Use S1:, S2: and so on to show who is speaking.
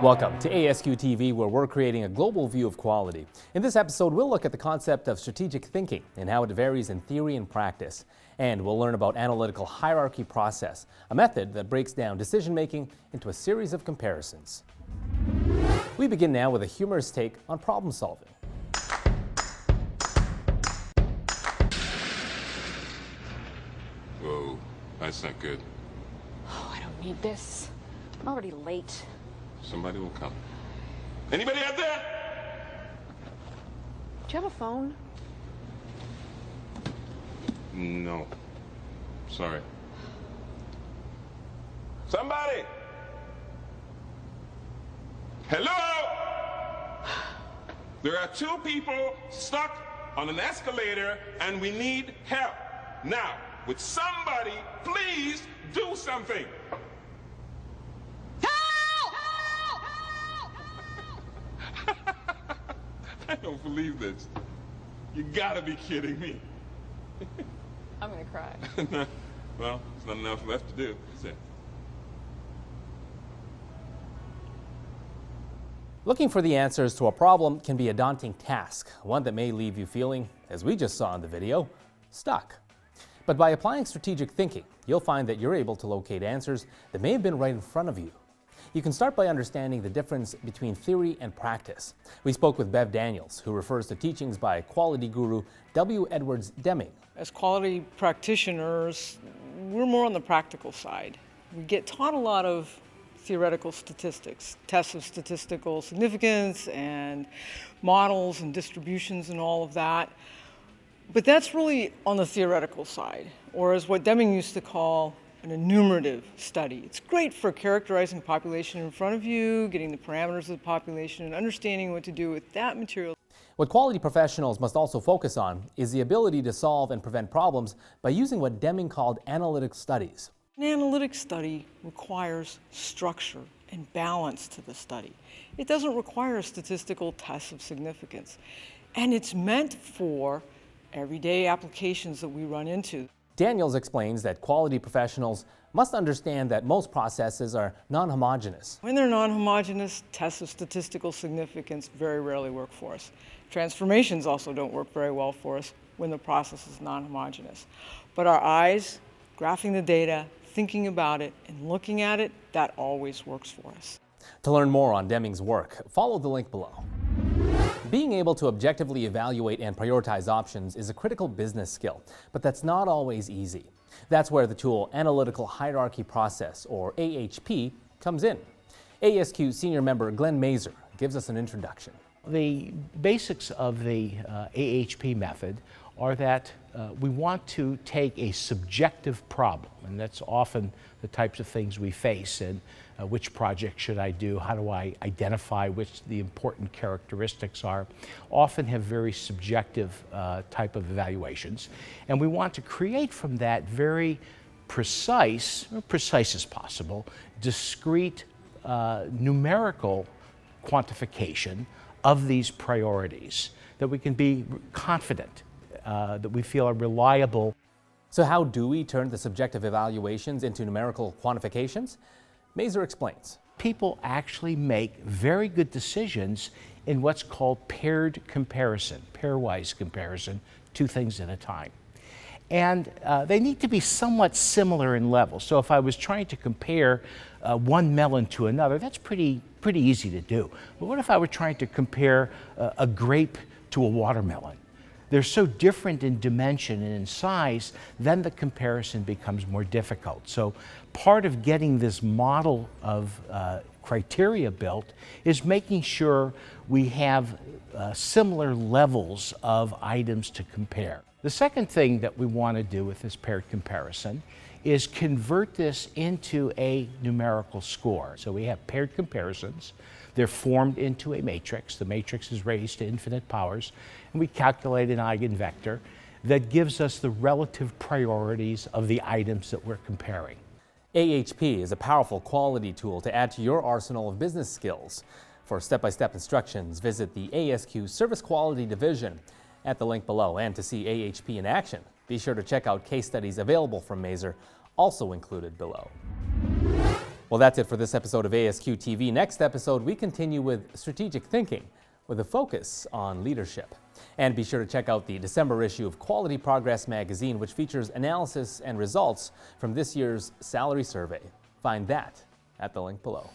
S1: Welcome to ASQ TV, where we're creating a global view of quality. In this episode, we'll look at the concept of strategic thinking and how it varies in theory and practice. And we'll learn about analytical hierarchy process, a method that breaks down decision-making into a series of comparisons. We begin now with a humorous take on problem solving.
S2: Whoa, that's not good.
S3: Oh, I don't need this. I'm already late.
S2: Somebody will come. Anybody out there?
S3: Do you have a phone?
S2: No. Sorry. Somebody! Hello? There are two people stuck on an escalator and we need help. Now, would somebody please do something? I don't believe this. You gotta be kidding me.
S3: I'm gonna cry.
S2: Well, there's not enough left to do, is it?
S1: Looking for the answers to a problem can be a daunting task, one that may leave you feeling, as we just saw in the video, stuck. But by applying strategic thinking, you'll find that you're able to locate answers that may have been right in front of you. You can start by understanding the difference between theory and practice. We spoke with Bev Daniels, who refers to teachings by quality guru W. Edwards Deming.
S4: As quality practitioners, we're more on the practical side. We get taught a lot of theoretical statistics, tests of statistical significance and models and distributions and all of that. But that's really on the theoretical side, or as what Deming used to call an enumerative study. It's great for characterizing the population in front of you, getting the parameters of the population, and understanding what to do with that material.
S1: What quality professionals must also focus on is the ability to solve and prevent problems by using what Deming called analytic studies.
S4: An analytic study requires structure and balance to the study. It doesn't require statistical tests of significance. And it's meant for everyday applications that we run into.
S1: Daniels explains that quality professionals must understand that most processes are non-homogeneous.
S4: When they're non-homogeneous, tests of statistical significance very rarely work for us. Transformations also don't work very well for us when the process is non-homogeneous. But our eyes, graphing the data, thinking about it, and looking at it, that always works for us.
S1: To learn more on Deming's work, follow the link below. Being able to objectively evaluate and prioritize options is a critical business skill, but that's not always easy. That's where the tool Analytical Hierarchy Process, or AHP, comes in. ASQ senior member Glenn Mazur gives us an introduction.
S5: The basics of the AHP method are that we want to take a subjective problem, and that's often the types of things we face. And which project should I do? How do I identify which the important characteristics are? Often have very subjective type of evaluations. And we want to create from that very precise, or precise as possible, discrete numerical quantification of these priorities that we can be confident, that we feel are reliable.
S1: So how do we turn the subjective evaluations into numerical quantifications? Mazur explains.
S5: People actually make very good decisions in what's called paired comparison, pairwise comparison, two things at a time. And they need to be somewhat similar in level. So if I was trying to compare one melon to another, that's pretty easy to do. But what if I were trying to compare a grape to a watermelon? They're so different in dimension and in size, then the comparison becomes more difficult. So part of getting this model of criteria built is making sure we have similar levels of items to compare. The second thing that we want to do with this paired comparison is convert this into a numerical score. So we have paired comparisons. They're formed into a matrix. The matrix is raised to infinite powers, and we calculate an eigenvector that gives us the relative priorities of the items that we're comparing.
S1: AHP is a powerful quality tool to add to your arsenal of business skills. For step-by-step instructions, visit the ASQ Service Quality Division at the link below. And to see AHP in action, be sure to check out case studies available from Mazur, also included below. Well, that's it for this episode of ASQ TV. Next episode, we continue with strategic thinking with a focus on leadership. And be sure to check out the December issue of Quality Progress magazine, which features analysis and results from this year's salary survey. Find that at the link below.